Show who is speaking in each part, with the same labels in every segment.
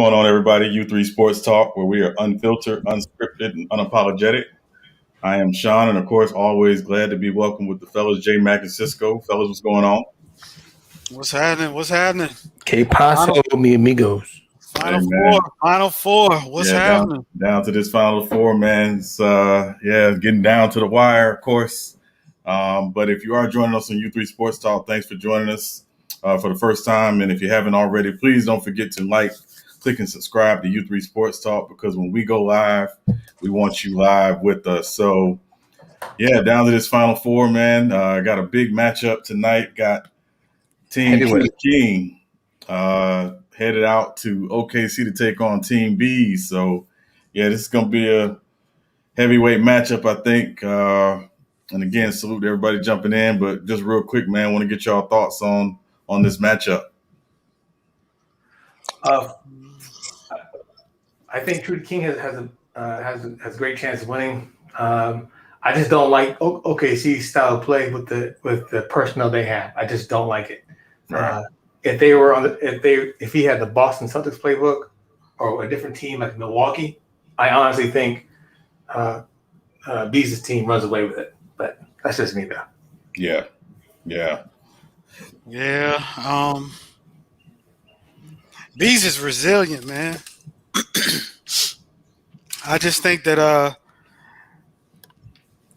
Speaker 1: going on, everybody? U3 Sports Talk, where we are unfiltered, unscripted, and unapologetic. I am Sean, and of course, always glad to be welcome with the fellas, J Mac and Cisco. Fellas, what's going on?
Speaker 2: What's happening?
Speaker 3: Que paso, mi amigos?
Speaker 2: Final four. What's happening?
Speaker 1: Down to this Final Four, man. It's, getting down to the wire, of course. But if you are joining us on U3 Sports Talk, thanks for joining us for the first time. And if you haven't already, please don't forget to click and subscribe to U3 Sports Talk, because when we go live, we want you live with us. So, down to this Final Four, man. Got a big matchup tonight. Got Team TruDaKing headed out to OKC to take on Team Beez. So, this is going to be a heavyweight matchup, I think. And again, salute to everybody jumping in. But just real quick, man, I want to get y'all thoughts on this matchup.
Speaker 3: I think TruDaKing has a great chance of winning. I just don't like OKC's style of play with the personnel they have. I just don't like it.
Speaker 1: Right.
Speaker 3: If he had the Boston Celtics playbook or a different team like Milwaukee, I honestly think Beez's team runs away with it. But that's just me, though.
Speaker 1: Yeah.
Speaker 2: Beez is resilient, man. I just think that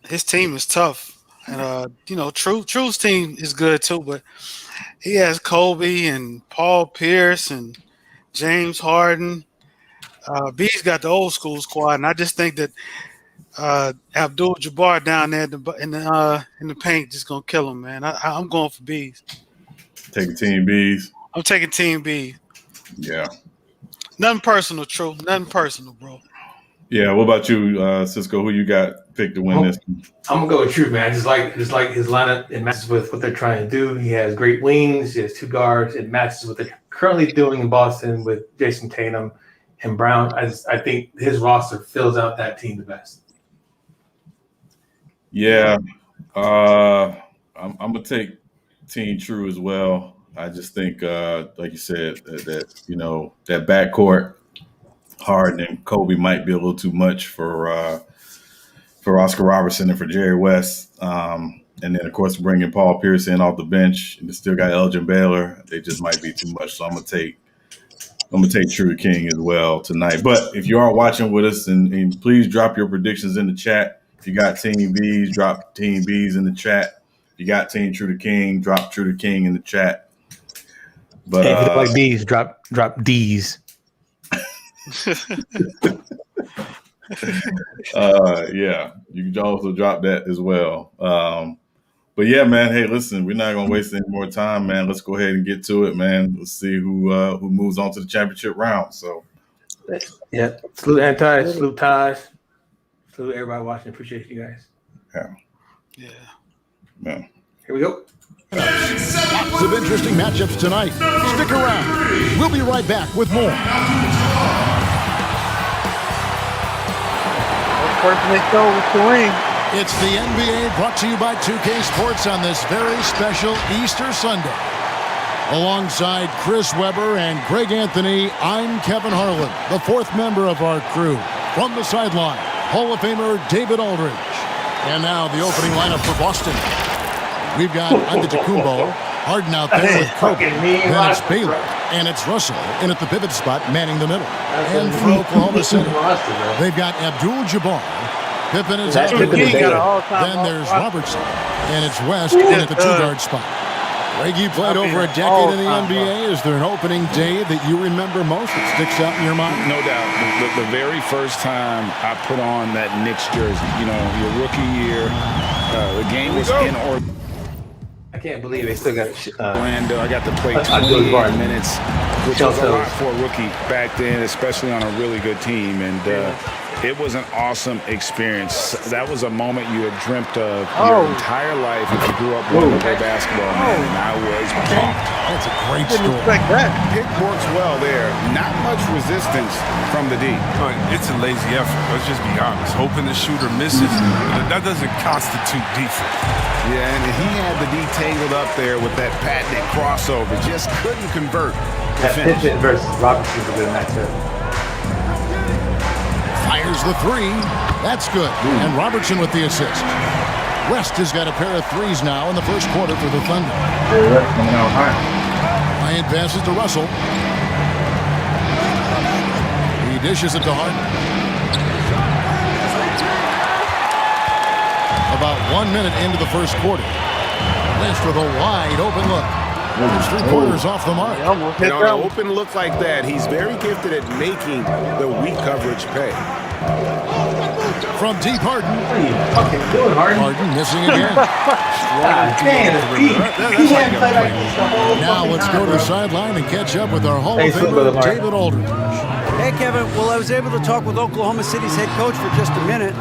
Speaker 2: his team is tough, and Tru's team is good too. But he has Kobe and Paul Pierce and James Harden. Beez got the old school squad, and I just think that Abdul-Jabbar down there in the paint just gonna kill him, man. I'm going for Beez.
Speaker 1: Taking Team Beez.
Speaker 2: I'm taking Team Beez.
Speaker 1: Yeah.
Speaker 2: Nothing personal, True. Nothing personal, bro.
Speaker 1: Yeah. What about you, Cisco? Who you got picked to win this?
Speaker 3: I'm gonna go with True, man. I just like his lineup. It matches with what they're trying to do. He has great wings. He has two guards. It matches what they're currently doing in Boston with Jason Tatum and Brown. I think his roster fills out that team the best.
Speaker 1: Yeah, I'm gonna take Team True as well. I just think, like you said, that backcourt, Harden and Kobe might be a little too much for Oscar Robertson and for Jerry West. And then, of course, bringing Paul Pierce in off the bench, and they still got Elgin Baylor. They just might be too much. So I'm gonna take TruDaKing as well tonight. But if you are watching with us, and please drop your predictions in the chat. If you got Team Beez, drop Team Beez in the chat. If you got Team TruDaKing, drop TruDaKing in the chat. But
Speaker 3: if you like Beez, drop D's.
Speaker 1: You can also drop that as well. But yeah, man. Hey, listen, we're not gonna waste any more time, man. Let's go ahead and get to it, man. Let's see who moves on to the championship round. So,
Speaker 3: yeah, salute Anti, salute Taj, salute everybody watching. Appreciate you guys.
Speaker 1: Yeah.
Speaker 3: Here we go.
Speaker 4: Lots of interesting matchups tonight. Stick around. We'll be right back with more. It's the NBA brought to you by 2K Sports on this very special Easter Sunday. Alongside Chris Webber and Greg Anthony, I'm Kevin Harlan, the fourth member of our crew. From the sideline, Hall of Famer David Aldridge. And now the opening lineup for Boston. We've got Antetokounmpo, Harden out there with Kobe. Then it's Baylor, and it's Russell in at the pivot spot, manning the middle. And for Oklahoma City, they've got Abdul-Jabbar. Pippen is out there. Then there's Robertson, and it's West in at the two-guard spot. Greg, you played over a decade in the NBA. Is there an opening day that you remember most that sticks out in your mind?
Speaker 5: No doubt. The very first time I put on that Knicks jersey, your rookie year, the game was in Orlando.
Speaker 3: I can't believe they still got
Speaker 5: Orlando. I got to play 28 minutes, which was a lot for a rookie back then, especially on a really good team. And It was an awesome experience. That was a moment you had dreamt of your entire life if you grew up wanting to play basketball, man, and I was pumped.
Speaker 4: That's a great story.
Speaker 2: Like that.
Speaker 5: It works well there. Not much resistance from the D.
Speaker 6: It's a lazy effort. Let's just be honest. Hoping the shooter misses, that doesn't constitute defense.
Speaker 5: Yeah, and he had the D tangled up there with that patented crossover. Just couldn't convert.
Speaker 3: That Pippen versus Robinson's a good matchup.
Speaker 4: Fires the three. That's good. And Robertson with the assist. West has got a pair of threes now in the first quarter for the Thunder. Bryant passes to Russell. He dishes it to Harden. About 1 minute into the first quarter. West with a wide open look. There's 3 pointers off the mark.
Speaker 5: And on an open look like that, he's very gifted at making the weak coverage pay.
Speaker 4: From deep, Harden.
Speaker 3: What are you fucking doing, Harden?
Speaker 4: Harden missing again.
Speaker 3: He hadn't played like this the whole
Speaker 4: Now
Speaker 3: fucking
Speaker 4: let's
Speaker 3: time,
Speaker 4: go to the
Speaker 3: bro.
Speaker 4: sideline and catch up with our Hall of
Speaker 3: Thanks, Brother
Speaker 4: Famer,
Speaker 3: Mark.
Speaker 4: David Aldridge.
Speaker 7: Hey, Kevin. Well, I was able to talk with Oklahoma City's head coach for just a minute.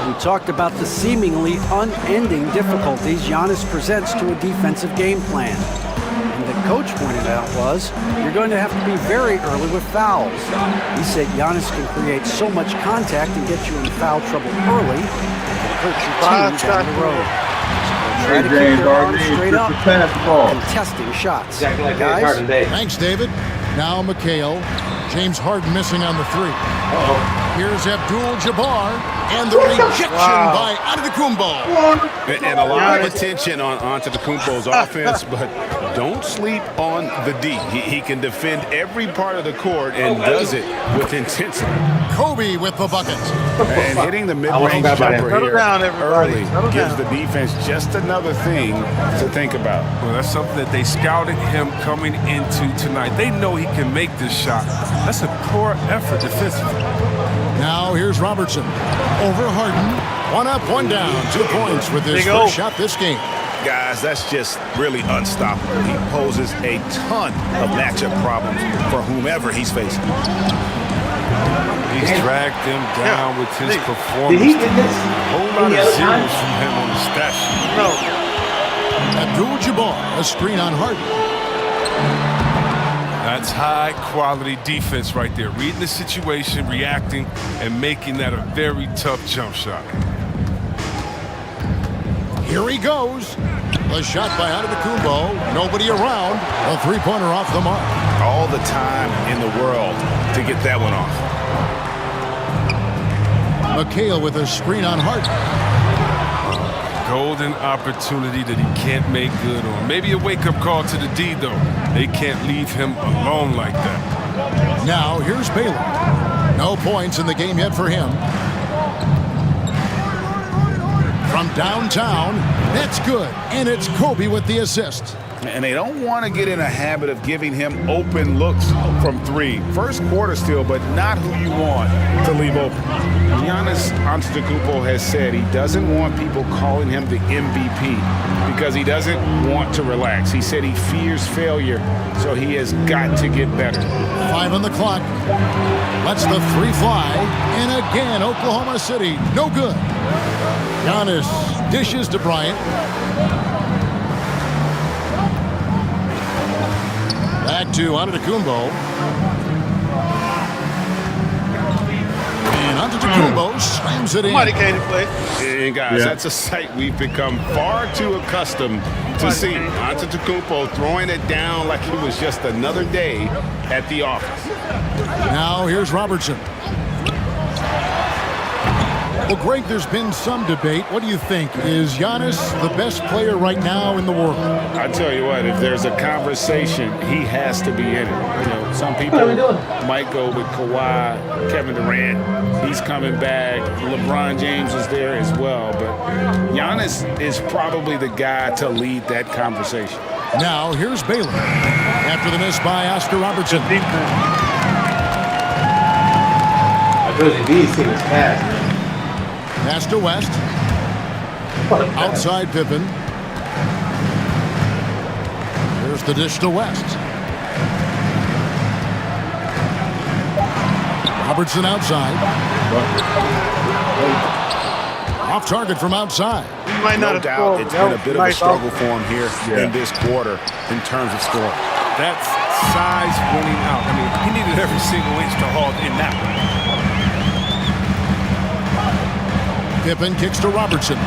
Speaker 7: We talked about the seemingly unending difficulties Giannis presents to a defensive game plan. And the coach pointed out was, you're going to have to be very early with fouls. He said Giannis can create so much contact and get you in foul trouble early, it can hurt your team down the road. So try to keep their arms straight up and contesting shots.
Speaker 3: Exactly like
Speaker 7: Guys,
Speaker 3: Harden Day.
Speaker 4: Thanks, David. Now McHale. James Harden missing on the 3. Here's Abdul-Jabbar, and the rejection by Antetokounmpo.
Speaker 5: And a lot of attention on Antetokounmpo's offense, but don't sleep on the D. He can defend every part of the court and does it with intensity.
Speaker 4: Kobe with the bucket.
Speaker 5: And hitting the mid-range
Speaker 3: about him.
Speaker 5: jumper
Speaker 2: Settle
Speaker 5: here
Speaker 2: down, everybody.
Speaker 5: early
Speaker 2: Settle
Speaker 5: gives
Speaker 2: down.
Speaker 5: the defense just another thing to think about.
Speaker 6: Well, that's something that they scouted him coming into tonight. They know he can make this shot. That's a poor effort defensively.
Speaker 4: Now here's Robertson. Over Harden. 1 up, 1 down. 2 points with his
Speaker 2: Big O.
Speaker 4: first shot this game.
Speaker 5: Guys, that's just really unstoppable. He poses a ton of matchup problems for whomever he's facing.
Speaker 6: He's dragged them down with his performance.
Speaker 3: Did he get this?
Speaker 6: A whole lot
Speaker 3: any
Speaker 6: of
Speaker 3: other
Speaker 6: zeros
Speaker 3: time?
Speaker 6: from him on the stat sheet.
Speaker 2: No.
Speaker 4: Abdul-Jabbar, a screen on Harden.
Speaker 6: That's high-quality defense right there. Reading the situation, reacting, and making that a very tough jump shot.
Speaker 4: Here he goes. A shot by Antetokounmpo. Nobody around. A 3-pointer off the mark.
Speaker 5: All the time in the world to get that one off.
Speaker 4: McHale with a screen on Harden.
Speaker 6: Golden opportunity that he can't make good on. Maybe a wake-up call to the D, though. They can't leave him alone like that.
Speaker 4: Now here's Baylor. No points in the game yet for him. From downtown, that's good. And it's Kobe with the assist.
Speaker 5: And they don't want to get in a habit of giving him open looks from 3. First quarter still, but not who you want to leave open. Giannis Antetokounmpo has said he doesn't want people calling him the MVP because he doesn't want to relax. He said he fears failure, so he has got to get better.
Speaker 4: 5 on the clock. Lets the 3 fly. And again, Oklahoma City, no good. Giannis dishes to Bryant. Back to Antetokounmpo. And Antetokounmpo slams it in.
Speaker 2: Somebody came to play.
Speaker 5: And guys, that's a sight we've become far too accustomed to seeing. Antetokounmpo throwing it down like it was just another day at the office.
Speaker 4: Now here's Robertson. Well, Greg, there's been some debate. What do you think? Is Giannis the best player right now in the world?
Speaker 5: I tell you what, if there's a conversation, he has to be in it. You know, some people might go with Kawhi, Kevin Durant. He's coming back. LeBron James is there as well. But Giannis is probably the guy to lead that conversation.
Speaker 4: Now here's Baylor. After the miss by Oscar Robertson.
Speaker 3: I told you, Beez team is fast.
Speaker 4: Pass to West. Outside Pippen. Here's the dish to West. Robertson outside. Off target from outside.
Speaker 2: Might not
Speaker 5: No
Speaker 2: have
Speaker 5: doubt
Speaker 2: scored.
Speaker 5: it's been a bit of a
Speaker 2: Nice
Speaker 5: struggle for him here
Speaker 1: Yeah.
Speaker 5: in this quarter in terms of scoring.
Speaker 6: That's size winning out. I mean, he needed every single inch to haul in that one.
Speaker 4: Pippen kicks to Robertson.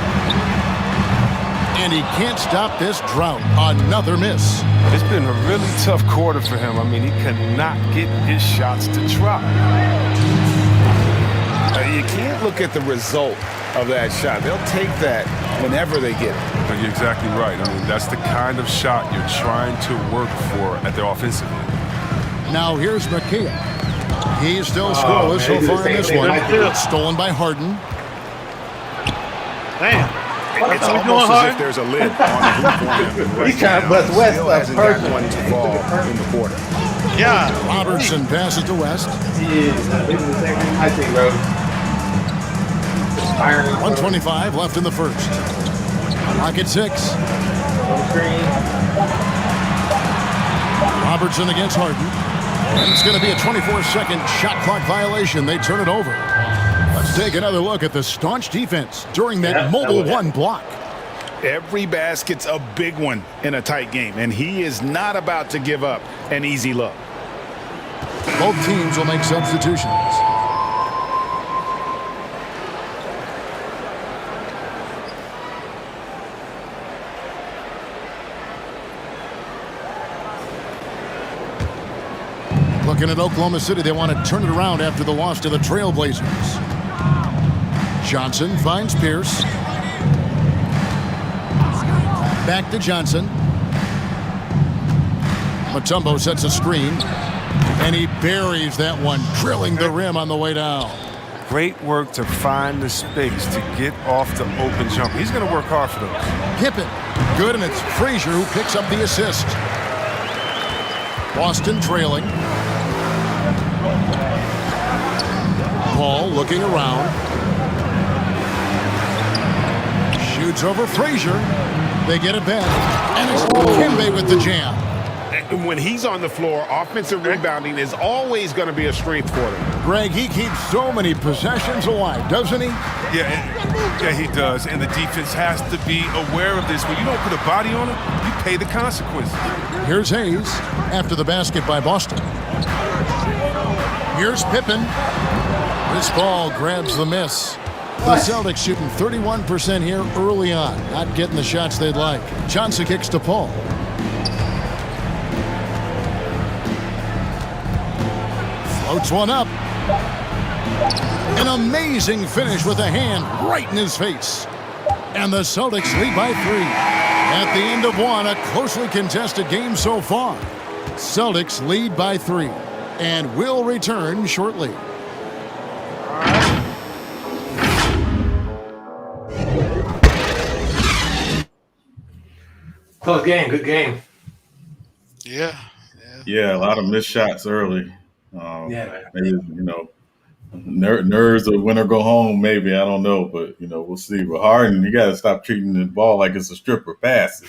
Speaker 4: And he can't stop this drought. Another miss.
Speaker 6: It's been a really tough quarter for him. I mean, he cannot get his shots to drop.
Speaker 5: You can't look at the result of that shot. They'll take that whenever they get it.
Speaker 6: You're exactly right. I mean, that's the kind of shot you're trying to work for at the offensive end.
Speaker 4: Now here's McKay. He's still scoreless so far in this one. Stolen by Harden.
Speaker 2: Damn.
Speaker 5: It's
Speaker 2: How we doing,
Speaker 5: almost as
Speaker 2: Harden?
Speaker 5: if there's a lid on the hoop for him. Right
Speaker 3: He's trying to
Speaker 5: now.
Speaker 3: bust West
Speaker 5: Still
Speaker 3: up
Speaker 5: hasn't got
Speaker 3: perfect.
Speaker 5: one to fall in the quarter.
Speaker 2: Yeah.
Speaker 4: Robertson passes to West.
Speaker 3: I think, bro.
Speaker 4: 125 left in the first. Clock at 6. Robertson against Harden. And it's going to be a 24-second shot clock violation. They turn it over. Let's take another look at the staunch defense during that mobile one block.
Speaker 5: Every basket's a big one in a tight game, and he is not about to give up an easy look.
Speaker 4: Both teams will make substitutions. Looking at Oklahoma City, they want to turn it around after the loss to the Trailblazers. Johnson finds Pierce. Back to Johnson. Mutombo sets a screen. And he buries that one, drilling the rim on the way down.
Speaker 6: Great work to find the space to get off the open jumper. He's going to work hard for those.
Speaker 4: Pippen. Good, and it's Frazier who picks up the assist. Boston trailing. Paul looking around. Shoots over Frazier. They get it back. And it's Kimbe with the jam.
Speaker 5: And when he's on the floor, offensive rebounding is always going to be a strength for them.
Speaker 4: Greg, he keeps so many possessions alive, doesn't he?
Speaker 6: Yeah, he does. And the defense has to be aware of this. When you don't put a body on it, you pay the consequences.
Speaker 4: Here's Hayes after the basket by Boston. Here's Pippen. This ball grabs the miss. The Celtics shooting 31% here early on. Not getting the shots they'd like. Johnson kicks to Paul. Floats one up. An amazing finish with a hand right in his face. And the Celtics lead by 3. At the end of one, a closely contested game so far. Celtics lead by 3. And will return shortly.
Speaker 3: Close game, good game.
Speaker 2: Yeah.
Speaker 1: Yeah, a lot of missed shots early.
Speaker 3: Yeah, man.
Speaker 1: Maybe, nerves of win or go home, maybe. I don't know, but, we'll see. But Harden, you got to stop treating the ball like it's a stripper pass.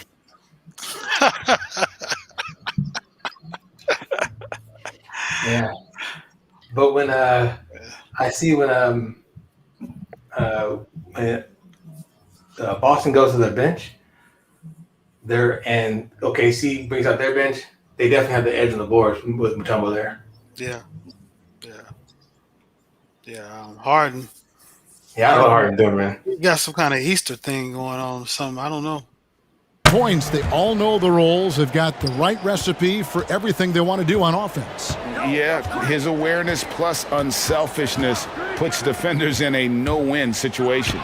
Speaker 3: Yeah. But when I see when Boston goes to their bench, and OKC brings out their bench, they definitely have the edge on the board with Mutombo there.
Speaker 2: Yeah. Harden.
Speaker 3: Yeah, I don't know how Harden doing, man.
Speaker 2: He got some kind of Easter thing going on or something. I don't know.
Speaker 4: Points, they all know the roles. They've got the right recipe for everything they want to do on offense.
Speaker 5: Yeah, his awareness plus unselfishness puts defenders in a no-win situation.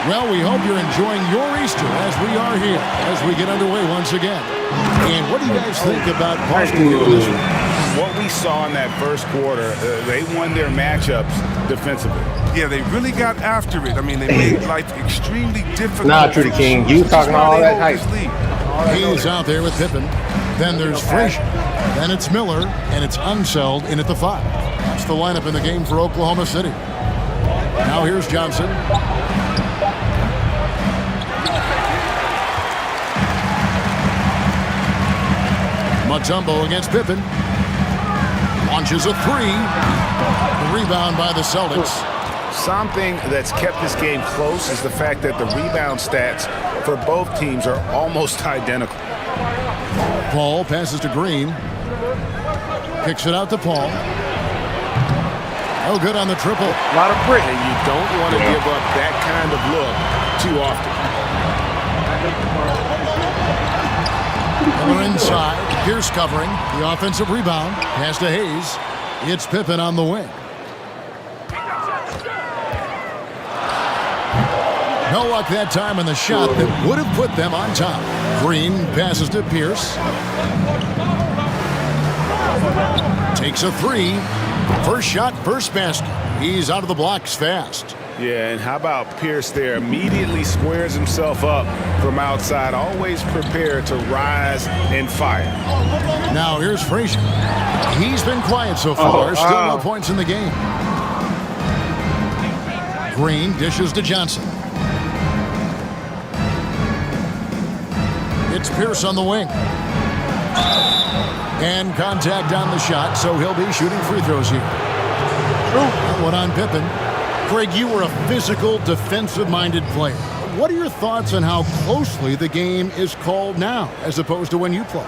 Speaker 4: Well, we hope you're enjoying your Easter as we are here, as we get underway once again. And what do you guys think about Boston here in this one?
Speaker 5: What we saw in that first quarter, they won their matchups defensively.
Speaker 6: Yeah, they really got after it. I mean, they made life extremely difficult.
Speaker 3: Nah, TruDaKing, you talking all that hype.
Speaker 4: He's out there with Pippen. Then there's Frazier. Then it's Miller, and it's Unseld in at the 5. That's the lineup in the game for Oklahoma City. Now here's Johnson. Mutombo against Pippen. Launches a three. The rebound by the Celtics.
Speaker 5: Something that's kept this game close is the fact that the rebound stats for both teams are almost identical.
Speaker 4: Paul passes to Green. Kicks it out to Paul. No good on the triple.
Speaker 5: A lot of brick. And you don't want to give up that kind of look too often.
Speaker 4: Miller inside. Pierce covering. The offensive rebound. Pass to Hayes. It's Pippen on the wing. No luck that time on the shot that would have put them on top. Green passes to Pierce. Takes a three. First shot, first basket. He's out of the blocks fast.
Speaker 5: Yeah, and how about Pierce there? Immediately squares himself up from outside. Always prepared to rise and fire.
Speaker 4: Now here's Frazier. He's been quiet so far. Still no points in the game. Green dishes to Johnson. It's Pierce on the wing. And contact on the shot, so he'll be shooting free throws here. One on Pippen. Greg, you were a physical, defensive-minded player. What are your thoughts on how closely the game is called now, as opposed to when you played?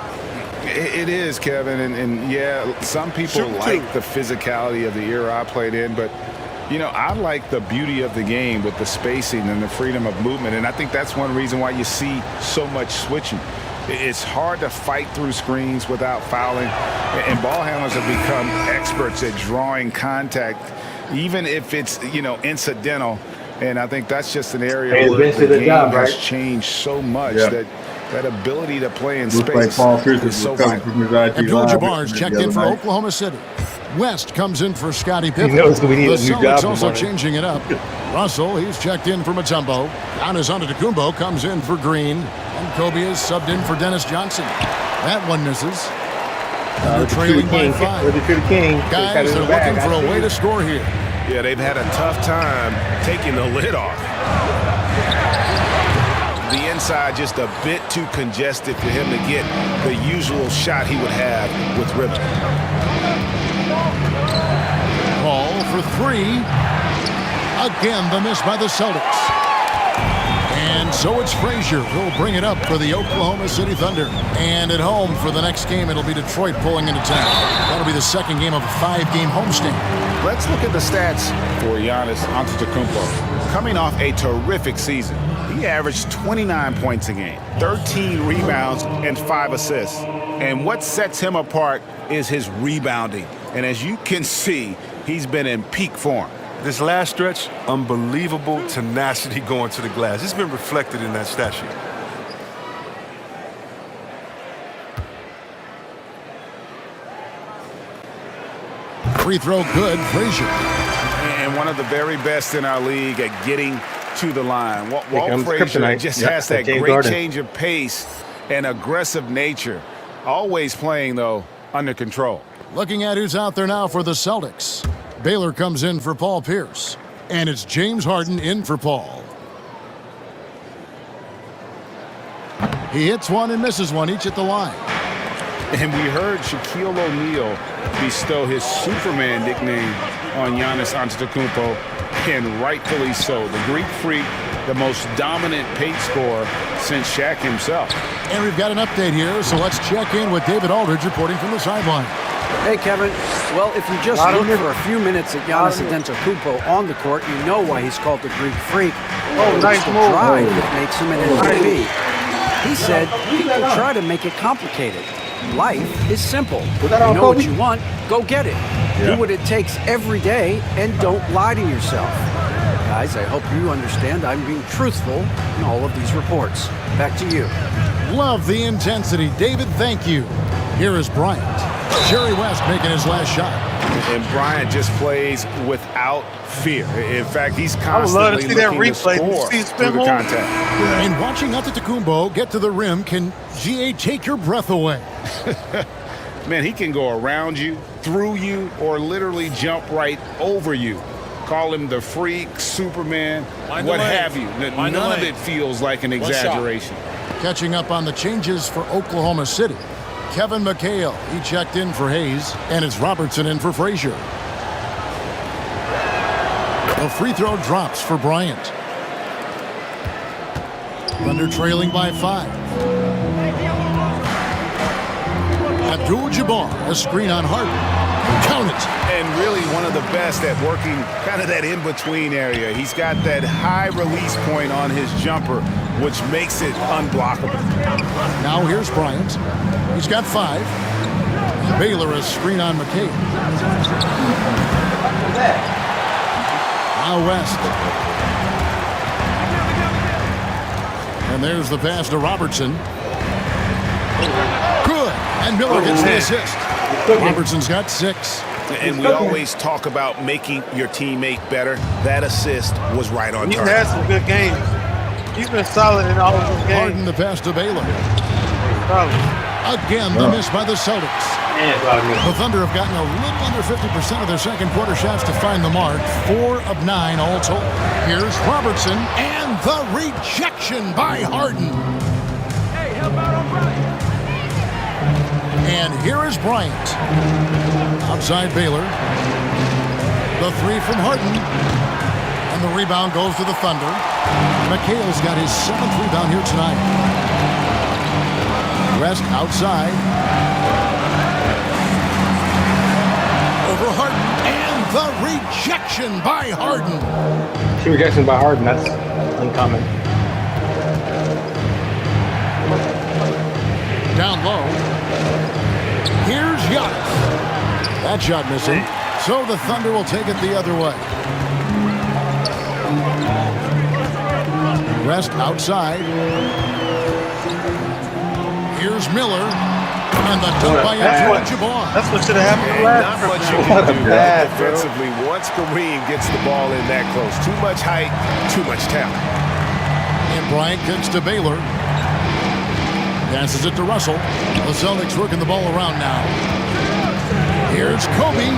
Speaker 5: It is, Kevin, and yeah, some people like the physicality of the era I played in, but you know, I like the beauty of the game with the spacing and the freedom of movement, and I think that's one reason why you see so much switching. It's hard to fight through screens without fouling, and ball handlers have become experts at drawing contact, even if it's, you know, incidental. And I think that's just an area where the game has changed so much that ability to play in space is so vital.
Speaker 4: Abdul-Jabbar's checked in for Oklahoma City. West comes in for Scottie Pippen.
Speaker 3: He knows we need
Speaker 4: the
Speaker 3: a new
Speaker 4: Celtics
Speaker 3: job
Speaker 4: also changing it up. Russell, he's checked in for Mutombo. Giannis Antetokounmpo comes in for Green. And Kobe is subbed in for Dennis Johnson. That one misses. They're trailing by 5. Guys are looking for a way to score here.
Speaker 5: Yeah, they've had a tough time taking the lid off. The inside just a bit too congested for him to get the usual shot he would have with rhythm.
Speaker 4: Paul for three. Again, the miss by the Celtics. And so it's Frazier who'll bring it up for the Oklahoma City Thunder. And at home for the next game, it'll be Detroit pulling into town. That'll be the second game of a 5-game homestand.
Speaker 5: Let's look at the stats for Giannis Antetokounmpo. Coming off a terrific season, he averaged 29 points a game, 13 rebounds, and 5 assists. And what sets him apart is his rebounding. And as you can see, he's been in peak form.
Speaker 6: This last stretch, unbelievable tenacity going to the glass. It's been reflected in that stat sheet.
Speaker 4: Free throw good, Frazier.
Speaker 5: And one of the very best in our league at getting to the line. Walt Frazier just has that great change of pace and aggressive nature. Always playing, though, under control.
Speaker 4: Looking at who's out there now for the Celtics. Baylor comes in for Paul Pierce. And it's James Harden in for Paul. He hits one and misses one, each at the line.
Speaker 5: And we heard Shaquille O'Neal bestow his Superman nickname on Giannis Antetokounmpo, and rightfully so. The Greek Freak, the most dominant paint scorer since Shaq himself.
Speaker 4: And we've got an update here, so let's check in with David Aldridge reporting from the sideline.
Speaker 7: Hey, Kevin. Well, if you just look for a few minutes at Giannis Antetokounmpo on the court, you know why he's called the Greek Freak. It's the drive that makes him an MVP. He said people try to make it complicated. Life is simple. You know what you want, go get it. Do what it takes every day, and don't lie to yourself. Guys, I hope you understand I'm being truthful in all of these reports. Back to you.
Speaker 4: Love the intensity. David, thank you. Here is Bryant. Jerry West making his last shot.
Speaker 5: And Bryant just plays without fear. In fact, he's constantly looking to score through the contact.
Speaker 4: And watching Antetokounmpo get to the rim can, GA, take your breath away.
Speaker 5: Man, he can go around you, through you, or literally jump right over you. Call him the freak, Superman, what have you. None of it feels like an exaggeration.
Speaker 4: Catching up on the changes for Oklahoma City. Kevin McHale. He checked in for Hayes, and it's Robertson in for Frazier. The free throw drops for Bryant. Thunder trailing by 5. Abdul-Jabbar, a screen on Harden. Count it.
Speaker 5: And really one of the best at working kind of that in-between area. He's got that high release point on his jumper, which makes it unblockable.
Speaker 4: Now here's Bryant. He's got 5. Baylor, a screen on McKay. Now West. And there's the pass to Robertson. Good. And Miller gets the assist. Robertson's got 6.
Speaker 5: And we always talk about making your teammate better. That assist was right on
Speaker 2: He's
Speaker 5: target.
Speaker 2: had some good games. He's been solid in all of his games.
Speaker 4: Harden the pass to Baylor. Again, the miss by the Celtics. The Thunder have gotten a little under 50% of their second quarter shots to find the mark. 4 of 9 all told. Here's Robertson and the rejection by Harden.
Speaker 8: Hey, help out on Bryant.
Speaker 4: And here is Bryant. Outside Baylor. The 3 from Harden. And the rebound goes to the Thunder. McHale's got his 7th rebound here tonight. West outside. Over Harden. And the rejection by Harden.
Speaker 3: Rejection by Harden, that's uncommon.
Speaker 4: Down low. Here's Giannis. That shot missing. So the Thunder will take it the other way. West outside. Here's Miller. And the dunk by Abdul-Jabbar.
Speaker 2: That's what should have happened.
Speaker 5: Not much you can do there defensively once Kareem gets the ball in that close. Too much height, too much talent.
Speaker 4: And Bryant kicks to Baylor. Passes it to Russell. The Celtics working the ball around now. Here's Kobe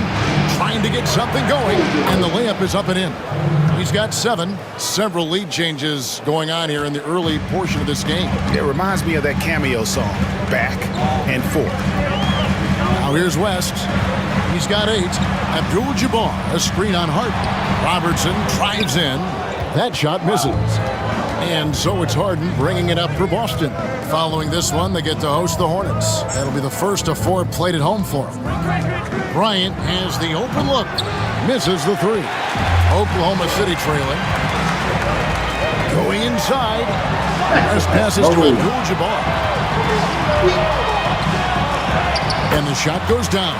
Speaker 4: trying to get something going, and the layup is up and in. He's got 7. Several lead changes going on here in the early portion of this game.
Speaker 5: It reminds me of that cameo song, Back and Forth.
Speaker 4: Now here's West. He's got 8. Abdul-Jabbar, a screen on Harden. Robertson drives in. That shot misses. And so it's Harden bringing it up for Boston. Following this one, they get to host the Hornets. That'll be the first of 4 played at home for them. Bryant has the open look. Misses the 3. Oklahoma City trailing. Going inside. As passes to Abdul-Jabbar. And the shot goes down.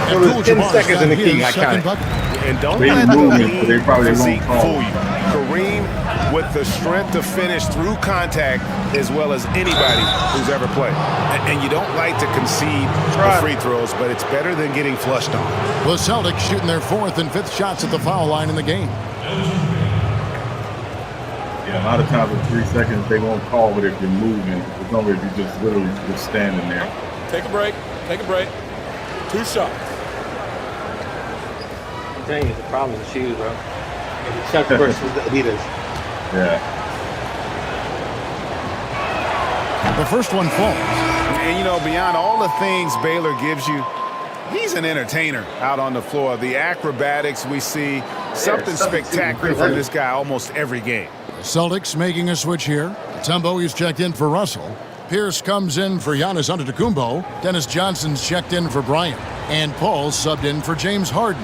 Speaker 4: Abdul-Jabbar's got his second bucket.
Speaker 5: And don't
Speaker 1: They
Speaker 5: let the
Speaker 1: move it, but they probably
Speaker 5: physique
Speaker 1: won't call.
Speaker 5: fool you. Kareem with the strength to finish through contact as well as anybody who's ever played. And you don't like to concede the free throws, but it's better than getting flushed on.
Speaker 4: The Celtics shooting their 4th and 5th shots at the foul line in the game.
Speaker 1: Yeah, a lot of times in 3 seconds they won't call it if you're moving. It's only if you just literally just standing there.
Speaker 8: Take a break. Take a break. 2 shots.
Speaker 3: I'm telling you, the problem is the shoes, bro. It's Chuck versus the Adidas.
Speaker 1: Yeah.
Speaker 4: The first one falls.
Speaker 5: And, you know, beyond all the things Baylor gives you, he's an entertainer out on the floor. The acrobatics we see, something spectacular from this guy almost every game.
Speaker 4: The Celtics making a switch here. Tumbo is checked in for Russell. Pierce comes in for Giannis Antetokounmpo. Dennis Johnson's checked in for Bryant. And Paul subbed in for James Harden.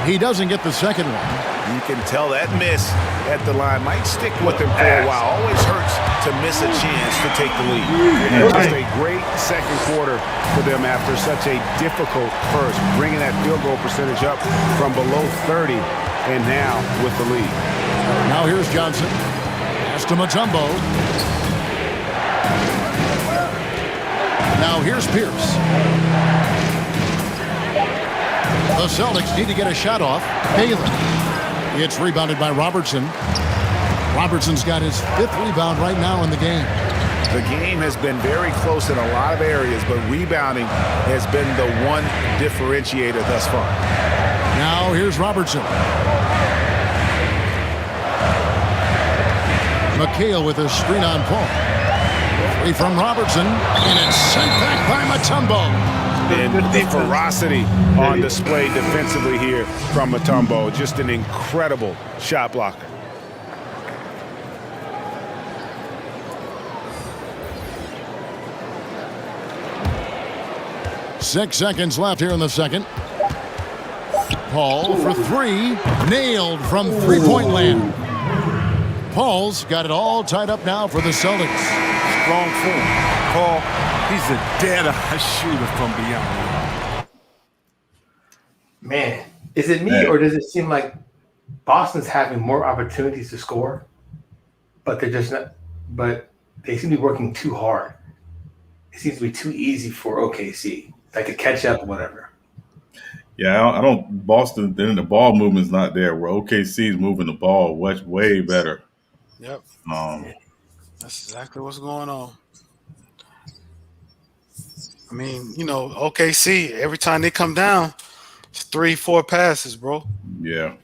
Speaker 4: He doesn't get the second one.
Speaker 5: You can tell that miss at the line might stick with him for a while. Always hurts to miss a chance to take the lead. And just a great second quarter for them after such a difficult first, bringing that field goal percentage up from below 30 and now with the lead.
Speaker 4: Now here's Johnson. Pass to Mutombo. Now here's Pierce. The Celtics need to get a shot off. Baylor. It's rebounded by Robertson. Robertson's got his 5th rebound right now in the game.
Speaker 5: The game has been very close in a lot of areas, but rebounding has been the one differentiator thus far.
Speaker 4: Now here's Robertson. McHale with a screen on Paul. Three from Robertson, and it's sent back by Mutombo.
Speaker 5: And the ferocity on display defensively here from Mutombo. Just an incredible shot blocker.
Speaker 4: Six seconds left here in the second. Paul for three. Nailed from three-point land. Paul's got it all tied up now for the Celtics.
Speaker 6: Strong form. Paul, he's a dead-eye shooter from beyond.
Speaker 3: Man, is it me or does it seem like Boston's having more opportunities to score, but they're just not? But they seem to be working too hard. It seems to be too easy for OKC. Like to catch up or whatever.
Speaker 1: Yeah, I don't. Boston, then the ball movement's not there. Where OKC is moving the ball way better.
Speaker 2: Yep. That's exactly what's going on. I mean, you know, OKC, every time they come down, it's 3-4 passes, bro.
Speaker 1: Yeah.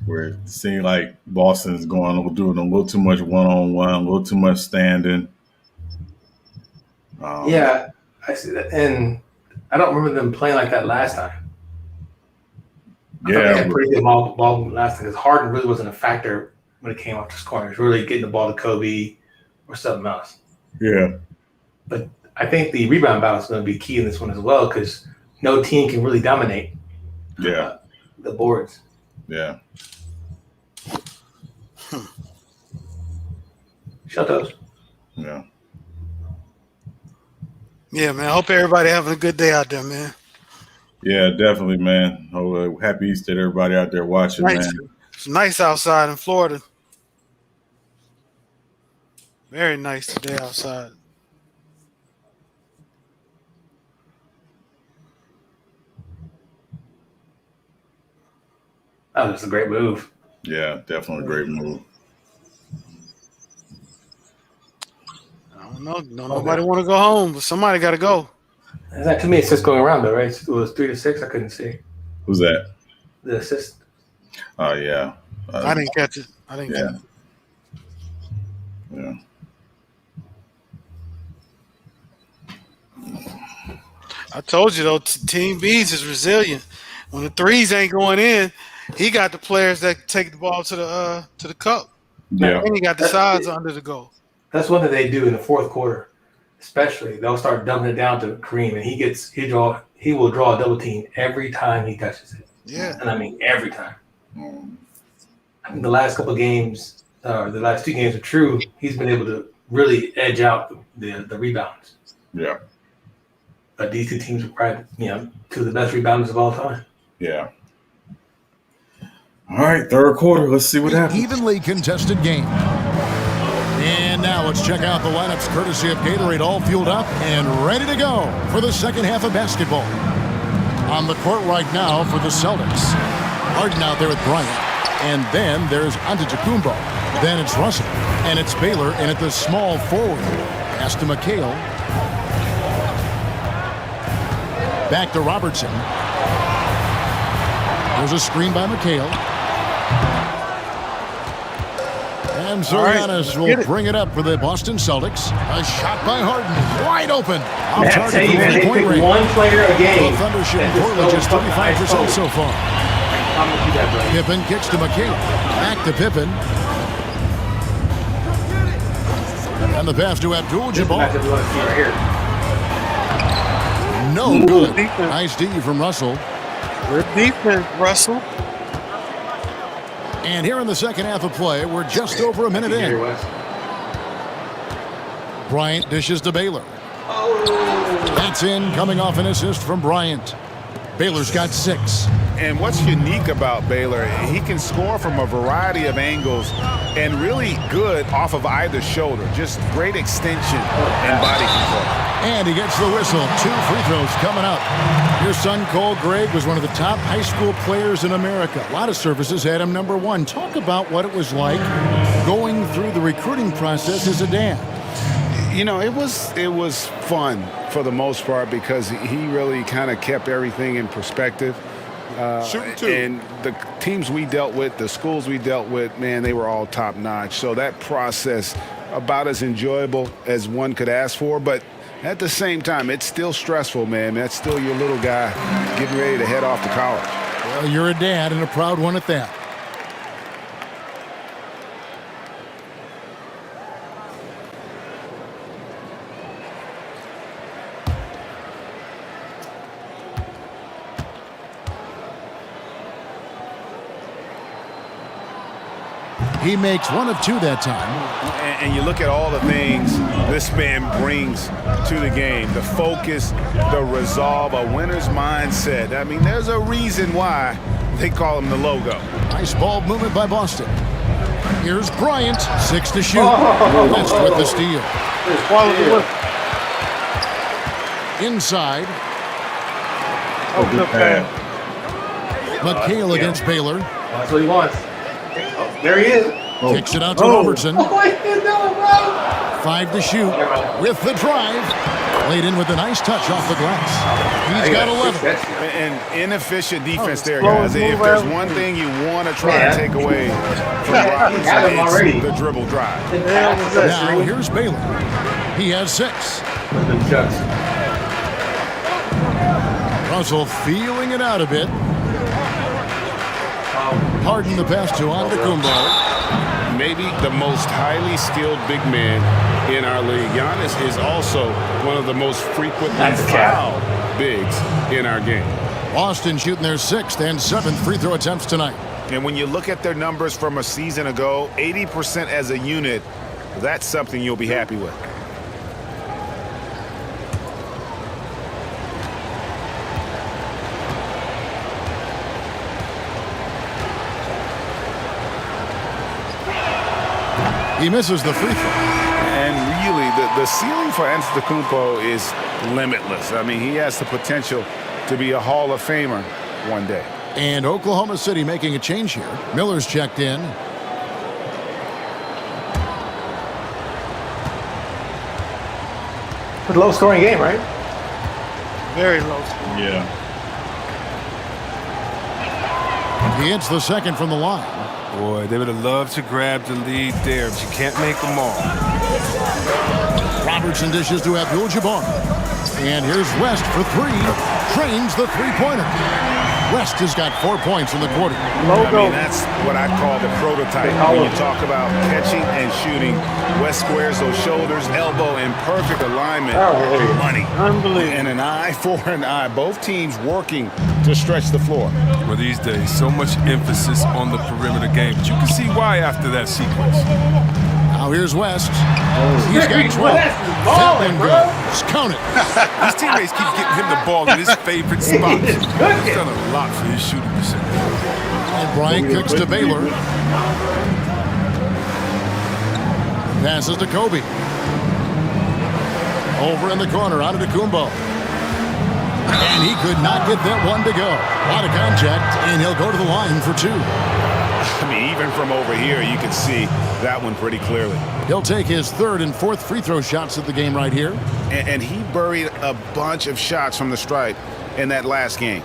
Speaker 1: Where it seems like Boston's doing a little too much one-on-one, a little too much standing.
Speaker 3: Yeah, I see that. And I don't remember them playing like that last time. I thought they had pretty good ball last time because Harden really wasn't a factor when it came off to scoring. It was really getting the ball to Kobe or something else.
Speaker 1: Yeah.
Speaker 3: But I think the rebound battle is going to be key in this one as well because no team can really dominate the boards.
Speaker 1: Yeah.
Speaker 3: Shut those.
Speaker 1: Yeah.
Speaker 2: Yeah, man. I hope everybody having a good day out there, man.
Speaker 1: Yeah, definitely, man. Oh, happy Easter to everybody out there watching, man.
Speaker 2: It's nice outside in Florida. Very nice today outside.
Speaker 3: That was a great move.
Speaker 1: Yeah, definitely a great move.
Speaker 2: I don't know. Nobody want to go home, but somebody got to go.
Speaker 3: There's not too many assists going around, though, right? It was 3-6. I couldn't see.
Speaker 1: Who's that?
Speaker 3: The assist.
Speaker 1: Oh, yeah.
Speaker 2: I didn't catch it. Catch it.
Speaker 1: Yeah.
Speaker 2: I told you, though, Team Beez is resilient. When the threes ain't going in, he got the players that take the ball to the cup.
Speaker 1: Yeah.
Speaker 2: And he got the sides under the goal.
Speaker 3: That's one that they do in the fourth quarter, especially. They'll start dumping it down to Kareem, and he will draw a double team every time he touches it.
Speaker 2: Yeah.
Speaker 3: And I mean every time. I think the last couple of games, the last two games are true. He's been able to really edge out the rebounds.
Speaker 1: Yeah.
Speaker 3: But these two teams are probably, two of the best rebounders of all time.
Speaker 1: Yeah. All right, third quarter. Let's see what happens.
Speaker 4: Evenly contested game. And now let's check out the lineups courtesy of Gatorade, all fueled up and ready to go for the second half of basketball. On the court right now for the Celtics. Harden out there with Bryant. And then there's Antetokounmpo. Then it's Russell. And it's Baylor in at the small forward. Pass to McHale. Back to Robertson. There's a screen by McHale. And Zorianis will bring it up for the Boston Celtics. A shot by Harden. Wide open. Off target for
Speaker 3: they
Speaker 4: point
Speaker 3: pick
Speaker 4: range.
Speaker 3: one player a game.
Speaker 4: The Thunder shooting poorly, just 35% so far. Pippen kicks to McHale. Back to Pippen. And the pass to Abdul-Jabbar. No good. Nice D from Russell.
Speaker 2: Good defense, Russell.
Speaker 4: And here in the second half of play, we're just over a minute in. Bryant dishes to Baylor. That's in, coming off an assist from Bryant. Baylor's got 6.
Speaker 5: And what's unique about Baylor, he can score from a variety of angles and really good off of either shoulder. Just great extension and body control.
Speaker 4: And he gets the whistle. 2 free throws coming up. Your son, Cole Gregg, was one of the top high school players in America. A lot of services had him number 1. Talk about what it was like going through the recruiting process as a dad.
Speaker 5: You know, it was fun for the most part because he really kind of kept everything in perspective. And the teams we dealt with, the schools we dealt with, man, they were all top notch. So that process about as enjoyable as one could ask for, but at the same time, it's still stressful, man. That's still your little guy getting ready to head off to college.
Speaker 4: Well, you're a dad and a proud one at that. He makes 1 of 2 that time.
Speaker 5: And you look at all the things this man brings to the game. The focus, the resolve, a winner's mindset. I mean, there's a reason why they call him the logo.
Speaker 4: Nice ball movement by Boston. Here's Bryant, 6 to shoot. West with the steal. Inside.
Speaker 3: Good pass.
Speaker 4: McHale against Baylor.
Speaker 3: That's what he wants. Oh, there he is.
Speaker 4: Kicks it out to Robertson.
Speaker 3: Oh, I didn't know, bro.
Speaker 4: 5 to shoot with the drive. Laid in with a nice touch off the glass. He's got 11.
Speaker 5: And inefficient defense there, guys. If there's one thing you want to try to take away from Robertson, it's the dribble drive.
Speaker 4: Now here's Baylor. He has 6. Russell feeling it out a bit. Harden the pass to Antetokounmpo.
Speaker 5: Maybe the most highly skilled big man in our league. Giannis is also one of the most frequently fouled bigs in our game.
Speaker 4: Boston shooting their 6th and 7th free throw attempts tonight.
Speaker 5: And when you look at their numbers from a season ago, 80% as a unit, that's something you'll be happy with.
Speaker 4: He misses the free throw.
Speaker 5: And really, the ceiling for Antetokounmpo is limitless. I mean, he has the potential to be a Hall of Famer one day.
Speaker 4: And Oklahoma City making a change here. Miller's checked in.
Speaker 3: It's a low-scoring game, right?
Speaker 2: Very low score.
Speaker 1: Yeah.
Speaker 4: He hits the second from the line.
Speaker 6: Boy, they would have loved to grab the lead there, but you can't make them all.
Speaker 4: Robertson dishes to Abdul-Jabbar. And here's West for 3. Trains the three-pointer. West has got 4 points in the quarter.
Speaker 5: I mean, that's what I call the prototype. When you talk about catching and shooting, West squares those shoulders, elbow in perfect alignment. Money.
Speaker 2: Unbelievable.
Speaker 5: And an eye for an eye. Both teams working to stretch the floor.
Speaker 6: Well, these days, so much emphasis on the perimeter game, but you can see why after that sequence.
Speaker 4: Now here's West. He's got 12. That one goes. Count it.
Speaker 6: His teammates keep getting him the ball in his favorite spot. He's done a lot for his shooting percentage.
Speaker 4: And Bryant kicks to Baylor. Passes to Kobe. Over in the corner, Antetokounmpo. And he could not get that one to go. A lot of contact, and he'll go to the line for 2.
Speaker 5: I mean, even from over here, you can see that one pretty clearly.
Speaker 4: He'll take his 3rd and 4th free throw shots of the game right here.
Speaker 5: And he buried a bunch of shots from the stripe in that last game.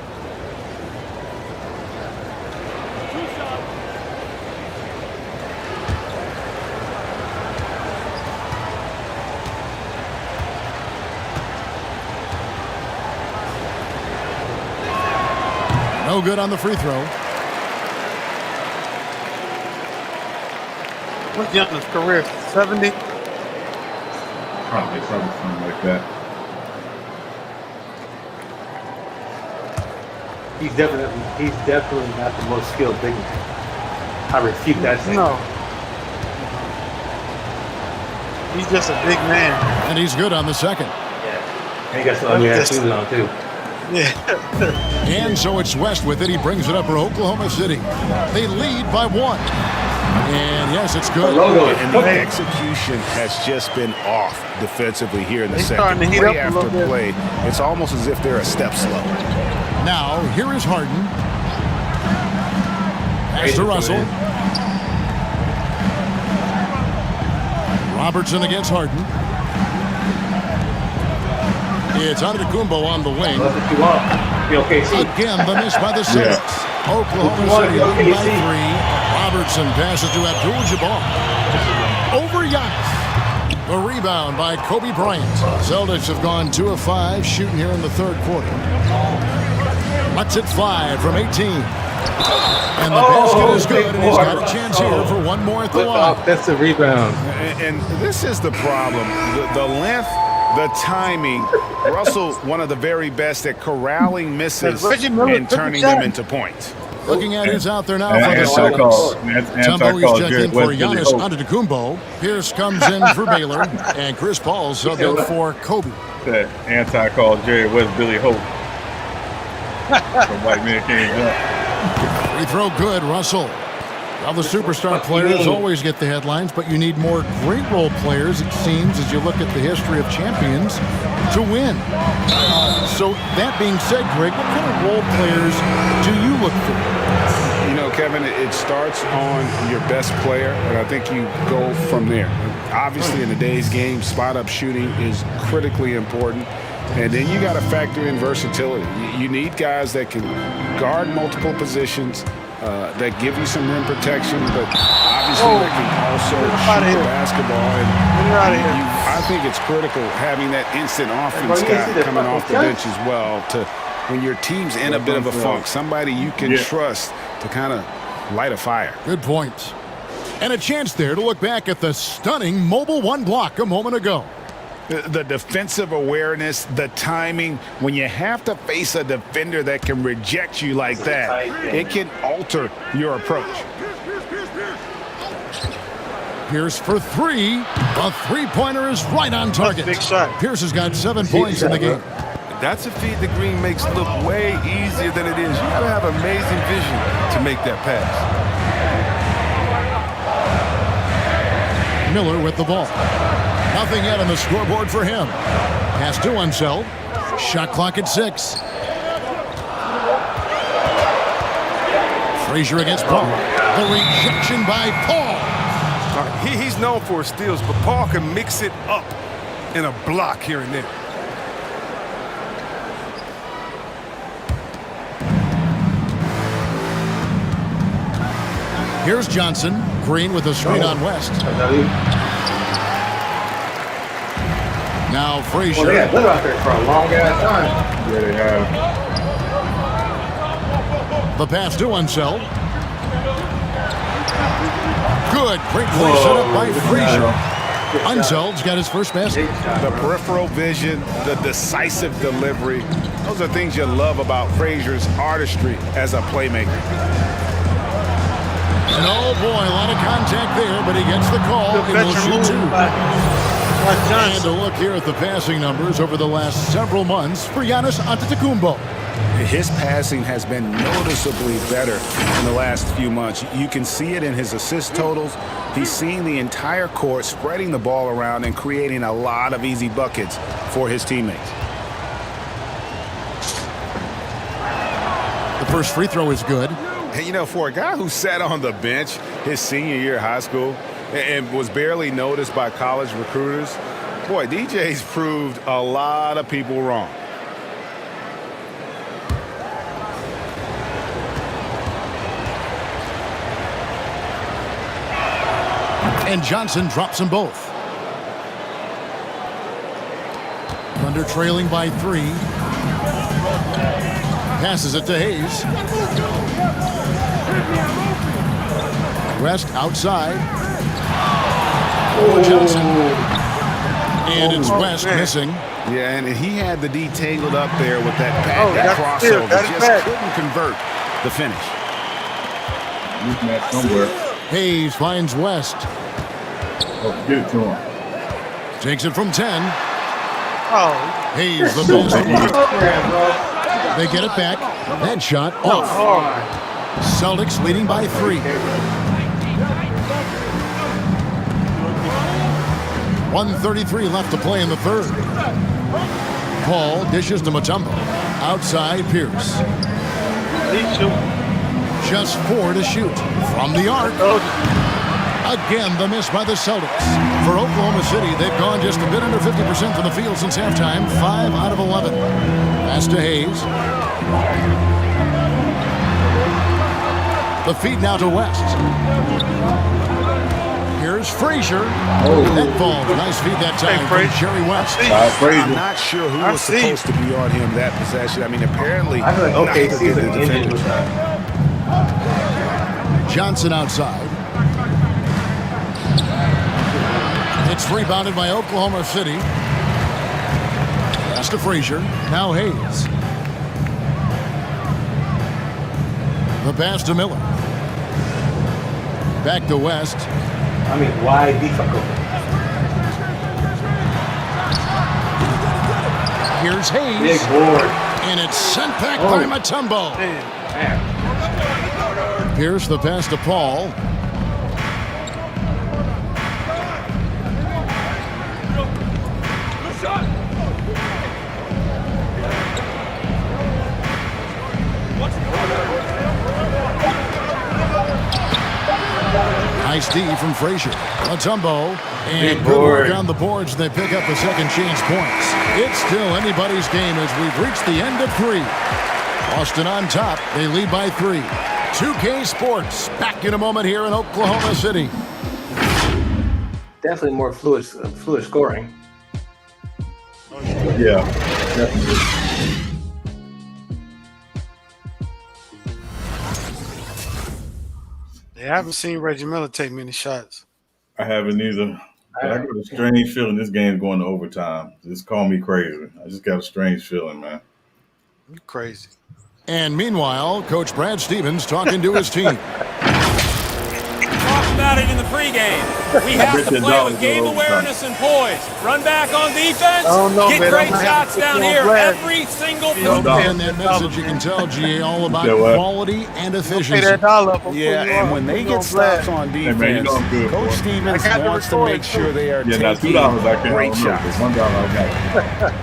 Speaker 4: No good on the free throw.
Speaker 2: What's Giannis' career? 70?
Speaker 1: Probably something like that.
Speaker 3: He's definitely not the most skilled big man. I refute that statement.
Speaker 2: No. He's just a big man.
Speaker 4: And he's good on the second.
Speaker 3: Yeah. And he got some ugly ass shoes on too.
Speaker 2: Yeah.
Speaker 4: And so it's West with it. He brings it up for Oklahoma City. They lead by 1. And yes, it's good.
Speaker 5: And the execution has just been off defensively here in the second.
Speaker 2: Starting to heat
Speaker 5: Play
Speaker 2: up a little
Speaker 5: after
Speaker 2: bit.
Speaker 5: play, it's almost as if they're a step slow.
Speaker 4: Now, here is Harden. Pass to Russell. Robertson against Harden. It's Antetokounmpo on the wing.
Speaker 3: That's what you want. The OKC.
Speaker 4: Again, the miss by the Celtics. Oklahoma City leading by 3. Robertson passes to Abdul-Jabbar. Over Giannis. The rebound by Kobe Bryant. Celtics have gone 2 of 5 shooting here in the third quarter. Lets it fly from 18. And the basket is good, and he's got a chance here for one more at the line.
Speaker 3: Offensive rebound.
Speaker 5: And this is the problem. The length, the timing. Russell, one of the very best at corralling misses and turning them into points.
Speaker 4: Looking at who's out there now for the Celtics. Tumbo is checked in for Giannis Antetokounmpo. Pierce comes in for Baylor. And Chris Paul's subbed in for Kobe.
Speaker 1: That anti-call Jerry West Billy Hope. The white man can't jump.
Speaker 4: Free throw good, Russell. Well, the superstar players always get the headlines, but you need more great role players, it seems, as you look at the history of champions, to win. So that being said, Greg, what kind of role players do you look for?
Speaker 5: You know, Kevin, it starts on your best player, and I think you go from there. Obviously, in today's game, spot-up shooting is critically important. And then you got to factor in versatility. You need guys that can guard multiple positions, that give you some rim protection, but obviously that can also shoot the basketball. And I think it's critical having that instant offense guy coming off the bench as well to when your team's in a bit of a funk, somebody you can trust to kind of light a fire.
Speaker 4: Good point. And a chance there to look back at the stunning mobile one block a moment ago.
Speaker 5: The defensive awareness, the timing, when you have to face a defender that can reject you like that, it can alter your approach.
Speaker 4: Pierce for three. A three-pointer is right on target.
Speaker 2: Big shot.
Speaker 4: Pierce has got 7 points in the game.
Speaker 6: That's a feed the Green makes look way easier than it is. You gotta have amazing vision to make that pass.
Speaker 4: Miller with the ball. Nothing yet on the scoreboard for him. Pass to Unseld. Shot clock at 6. Frazier against Paul. The rejection by Paul.
Speaker 6: He's known for his steals, but Paul can mix it up in a block here and there.
Speaker 4: Here's Johnson. Green with a screen on West. Now Frazier.
Speaker 3: They had Miller out there for a long ass time.
Speaker 1: Yeah, they have.
Speaker 4: The pass to Unseld. Good. Great play set up by Frazier. Unseld's got his first basket.
Speaker 5: The peripheral vision, the decisive delivery, those are things you love about Frazier's artistry as a playmaker.
Speaker 4: And oh boy, a lot of contact there, but he gets the call and will shoot 2. And a look here at the passing numbers over the last several months for Giannis Antetokounmpo.
Speaker 5: His passing has been noticeably better in the last few months. You can see it in his assist totals. He's seeing the entire court, spreading the ball around and creating a lot of easy buckets for his teammates.
Speaker 4: The first free throw is good.
Speaker 5: Hey, you know, for a guy who sat on the bench his senior year of high school and was barely noticed by college recruiters, boy, DJ's proved a lot of people wrong.
Speaker 4: And Johnson drops them both. Thunder trailing by 3. Passes it to Hayes. West outside. Oh, Johnson. And it's West missing.
Speaker 5: Yeah, and he had the D tangled up there with that crossover. Just couldn't convert the finish.
Speaker 1: Somewhere.
Speaker 4: Hayes finds West.
Speaker 1: Oh, get it to him.
Speaker 4: Takes it from 10.
Speaker 2: Oh.
Speaker 4: Hayes the basket. They get it back. That shot off. Celtics leading by 3. 1:33 left to play in the third. Paul dishes to Mutombo. Outside Pierce. Just 4 to shoot from the arc. Again, the miss by the Celtics. For Oklahoma City, they've gone just a bit under 50% from the field since halftime. 5 out of 11. Pass to Hayes. The feed now to West. Here's Frazier. That falls. Nice feed that time from
Speaker 2: Frazier.
Speaker 4: Jerry West.
Speaker 5: I'm not sure who was supposed to be on him that possession. I mean, apparently,
Speaker 3: I feel like OKC is
Speaker 5: the
Speaker 3: like injured
Speaker 5: defender.
Speaker 3: with that.
Speaker 4: Johnson outside. It's rebounded by Oklahoma City. Pass to Frazier. Now Hayes. The pass to Miller. Back to West.
Speaker 3: I mean, why Difaco?
Speaker 4: Here's Hayes.
Speaker 3: Big board.
Speaker 4: And it's sent back by Mutombo.
Speaker 3: Man.
Speaker 4: Here's the pass to Paul. Nice D from Frazier. Mutombo. And good work on the boards. They pick up the second chance points. It's still anybody's game as we've reached the end of 3. Boston on top. They lead by 3. 2K Sports back in a moment here in Oklahoma City.
Speaker 3: Definitely more fluid scoring.
Speaker 1: Yeah, definitely.
Speaker 2: Yeah, I haven't seen Reggie Miller take many shots.
Speaker 1: I haven't either. But I got a strange feeling this game's going to overtime. Just call me crazy. I just got a strange feeling, man.
Speaker 2: You're crazy.
Speaker 4: And meanwhile, Coach Brad Stevens talking to his team.
Speaker 8: Talked about it in the pregame. We have to play with game awareness and poise. Run back on defense. Get great shots down here every single play.
Speaker 4: And that message, you can tell, GA, all about quality and efficiency.
Speaker 5: Yeah, and when they get stops on defense,
Speaker 1: Hey, man, you know I'm good,
Speaker 5: Coach
Speaker 1: boy.
Speaker 5: Stevens wants to make sure they are
Speaker 1: Yeah, now
Speaker 5: taking
Speaker 1: $2 I can't.
Speaker 5: great shots.
Speaker 1: $1 I got.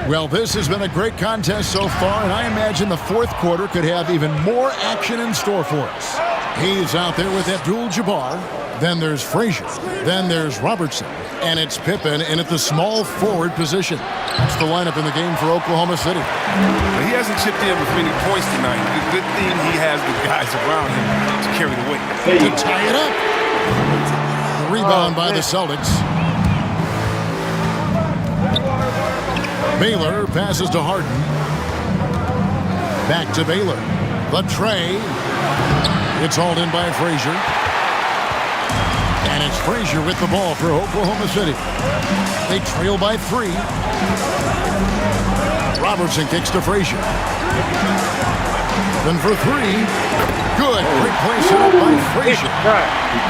Speaker 4: Well, this has been a great contest so far, and I imagine the fourth quarter could have even more action in store for us. He's out there with Abdul-Jabbar. Then there's Frazier. Then there's Robertson. And it's Pippen in at the small forward position. That's the lineup in the game for Oklahoma City.
Speaker 6: He hasn't chipped in with many points tonight. Good thing he has the guys around him to carry the weight.
Speaker 4: To tie it up. The rebound by the Celtics. Baylor passes to Harden. Back to Baylor. The tray. It's hauled in by Frazier. And it's Frazier with the ball for Oklahoma City. They trail by 3. Robertson kicks to Frazier. Then for 3. Good. Great play set up by Frazier.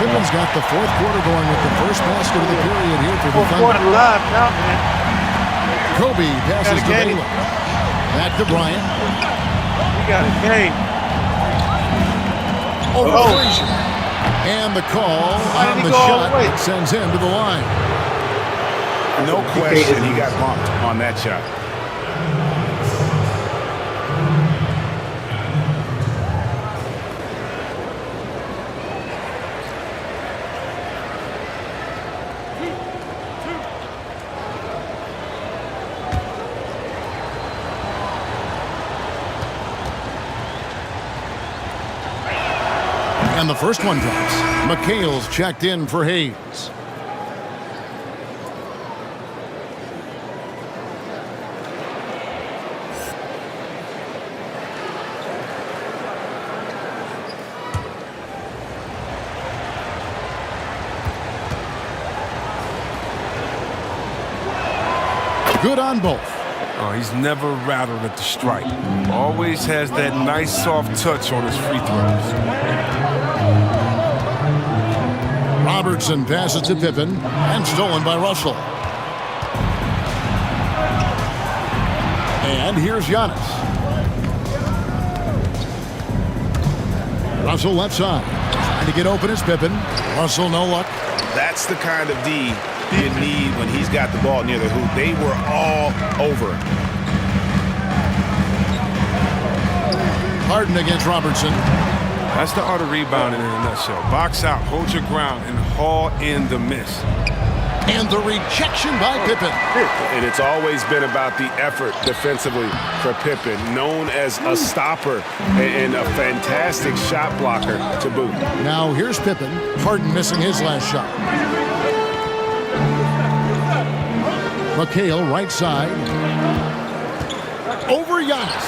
Speaker 4: Pippen's got the fourth quarter going with the first basket of the period here for the Thunder. Kobe passes to Baylor. Back to Bryant.
Speaker 2: We got a game.
Speaker 4: Over Frazier. And the call on the shot that sends him to the line.
Speaker 5: No question, he got bumped on that shot.
Speaker 4: And the first one drops. McHale's checked in for Hayes. Good on both.
Speaker 6: Oh, he's never rattled at the stripe. Always has that nice soft touch on his free throws.
Speaker 4: Robertson passes to Pippen and stolen by Russell. And here's Giannis. Russell left side. Trying to get open is Pippen. Russell no luck.
Speaker 5: That's the kind of D you need when he's got the ball near the hoop. They were all over it.
Speaker 4: Harden against Robertson.
Speaker 6: That's the art of rebounding in a nutshell. Box out, hold your ground, and haul in the miss.
Speaker 4: And the rejection by Pippen.
Speaker 5: And it's always been about the effort defensively for Pippen, known as a stopper and a fantastic shot blocker to boot.
Speaker 4: Now here's Pippen. Harden missing his last shot. McHale right side. Over Giannis.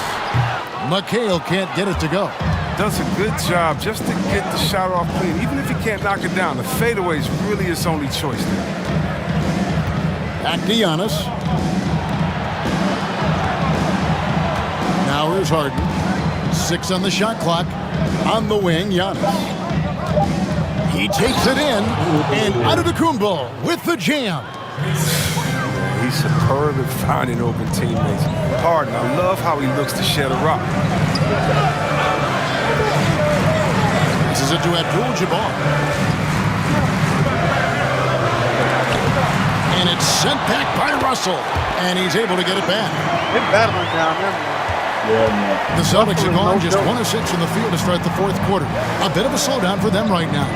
Speaker 4: McHale can't get it to go.
Speaker 6: Does a good job just to get the shot off clean. Even if he can't knock it down, the fadeaway is really his only choice there.
Speaker 4: Back to Giannis. Now here's Harden. 6 on the shot clock. On the wing, Giannis. He takes it in. And TruDaKing with the jam.
Speaker 6: He's superb at finding open teammates. Harden, I love how he looks to shed a rock.
Speaker 4: This is it to Abdul-Jabbar. And it's sent back by Russell. And he's able to get it back.
Speaker 2: They're battling down there.
Speaker 4: The Celtics are gone just 1 of 6 in the field to start the fourth quarter. A bit of a slowdown for them right now.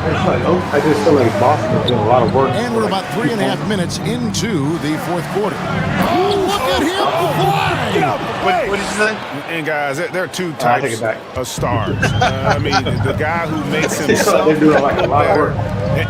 Speaker 3: I just feel like Boston is doing a lot of work.
Speaker 4: And we're about 3.5 minutes into the fourth quarter. Oh, look at him fly!
Speaker 2: What did you say?
Speaker 5: And guys, there are two types of stars. I mean, the guy who makes himself
Speaker 3: they're doing like a lot of work.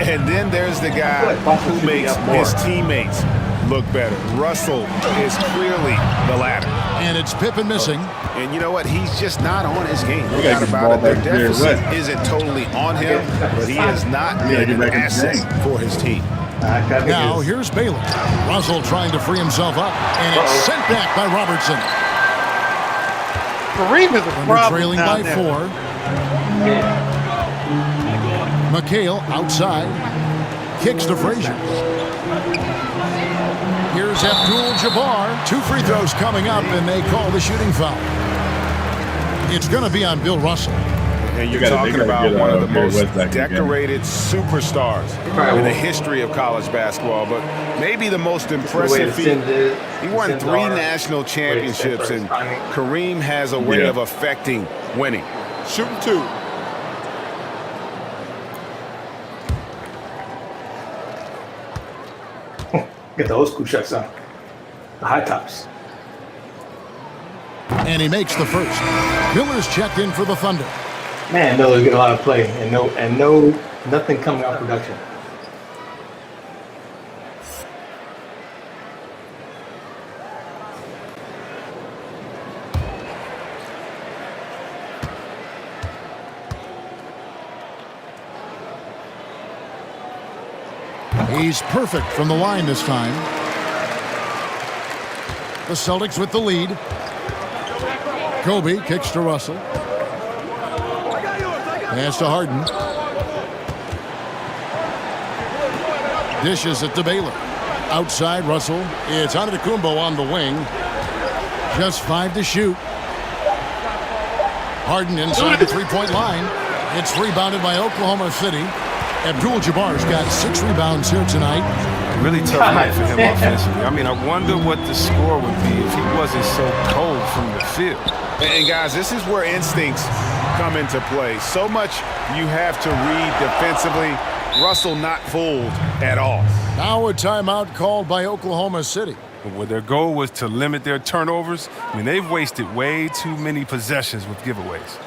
Speaker 5: And then there's the guy who makes his teammates look better. Russell is clearly the latter.
Speaker 4: And it's Pippen missing.
Speaker 5: And you know what? He's just not on his game. No doubt about it. Their deficit isn't totally on him, but he has not been an asset for his team.
Speaker 4: Now here's Baylor. Russell trying to free himself up. And it's sent back by Robertson.
Speaker 2: Kareem is a problem
Speaker 4: trailing by 4. McHale outside. Kicks to Frazier. Here's Abdul-Jabbar. 2 free throws coming up, and they call the shooting foul. It's going to be on Bill Russell.
Speaker 5: And you're talking about one of the most decorated superstars in the history of college basketball, but maybe the most impressive feat. He won 3 national championships, and Kareem has a way of affecting winning. Shooting 2.
Speaker 3: Get the old school shots on. The high tops.
Speaker 4: And he makes the first. Miller's checked in for the Thunder.
Speaker 3: Man, Miller's getting a lot of play and nothing coming out of production.
Speaker 4: He's perfect from the line this time. The Celtics with the lead. Kobe kicks to Russell. Pass to Harden. Dishes it to Baylor. Outside Russell. It's TruDaKing on the wing. Just 5 to shoot. Harden inside the 3-point line. It's rebounded by Oklahoma City. Abdul-Jabbar's got 6 rebounds here tonight.
Speaker 6: Really tough night for him offensively. I mean, I wonder what the score would be if he wasn't so cold from the field.
Speaker 5: And guys, this is where instincts come into play. So much you have to read defensively. Russell not fooled at all.
Speaker 4: Now a timeout called by Oklahoma City.
Speaker 6: Where their goal was to limit their turnovers, I mean, they've wasted way too many possessions with giveaways.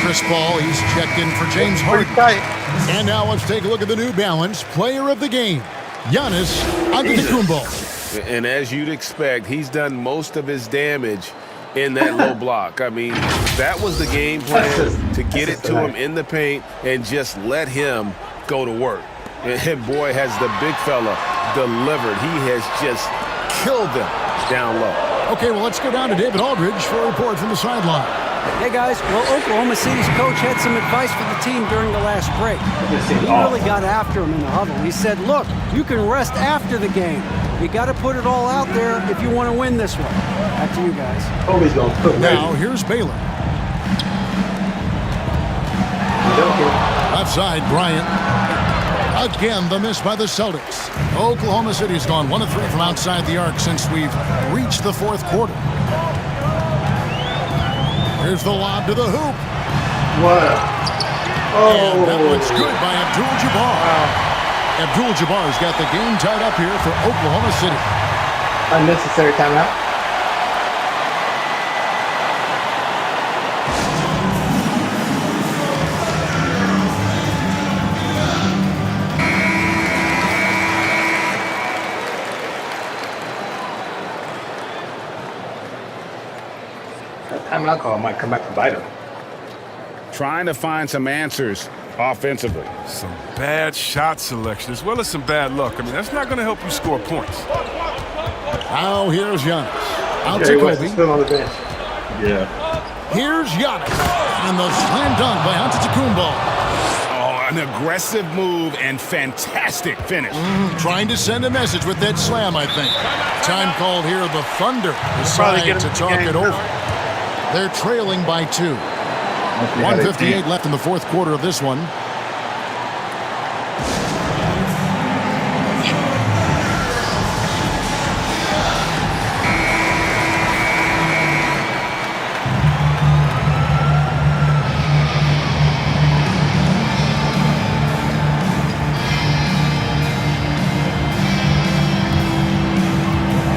Speaker 4: Chris Paul, he's checked in for James Harden. And now let's take a look at the New Balance player of the game, Giannis TruDaKing.
Speaker 5: And as you'd expect, he's done most of his damage in that low block. I mean, that was the game plan, to get it to him in the paint and just let him go to work. And boy, has the big fella delivered. He has just killed them down low.
Speaker 4: Okay, well, let's go down to David Aldridge for a report from the sideline.
Speaker 7: Hey guys, well, Oklahoma City's coach had some advice for the team during the last break. He really got after him in the huddle. He said, look, you can rest after the game. You got to put it all out there if you want to win this one. Back to you guys.
Speaker 4: Now, here's Baylor. Left side, Bryant. Again, the miss by the Celtics. Oklahoma City's gone 1 of 3 from outside the arc since we've reached the fourth quarter. Here's the lob to the hoop.
Speaker 9: What?
Speaker 4: And that one's good by Abdul-Jabbar. Abdul-Jabbar's got the game tied up here for Oklahoma City.
Speaker 9: Unnecessary timeout. That timeout call might come back to bite him.
Speaker 5: Trying to find some answers offensively.
Speaker 6: Some bad shot selection as well as some bad luck. I mean, that's not going to help you score points.
Speaker 4: Now here's Giannis. Out to
Speaker 9: Jerry West
Speaker 4: Kobe.
Speaker 9: is still on the bench.
Speaker 1: Yeah.
Speaker 4: Here's Giannis. And the slam dunk by Antetokounmpo.
Speaker 5: Oh, an aggressive move and fantastic finish.
Speaker 4: Trying to send a message with that slam, I think. Time called here. The Thunder decide to talk it over. They're trailing by 2. 1:58 left in the fourth quarter of this one.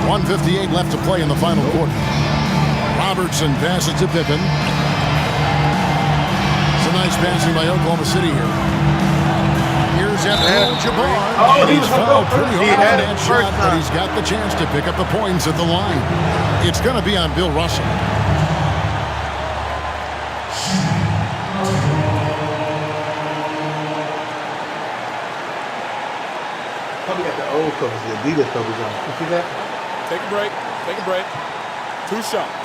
Speaker 4: .158 left to play in the final quarter. Robertson passes to Pippen. Nice passing by Oklahoma City here. Here's Abdul-Jabbar.
Speaker 2: Oh,
Speaker 4: he's fouled pretty hard on that shot,
Speaker 2: first
Speaker 4: but he's got the chance to pick up the points at the line. It's going to be on Bill Russell.
Speaker 9: Probably got the old covers, the Adidas covers on. You see that?
Speaker 10: Take a break. Take a break. 2 shots.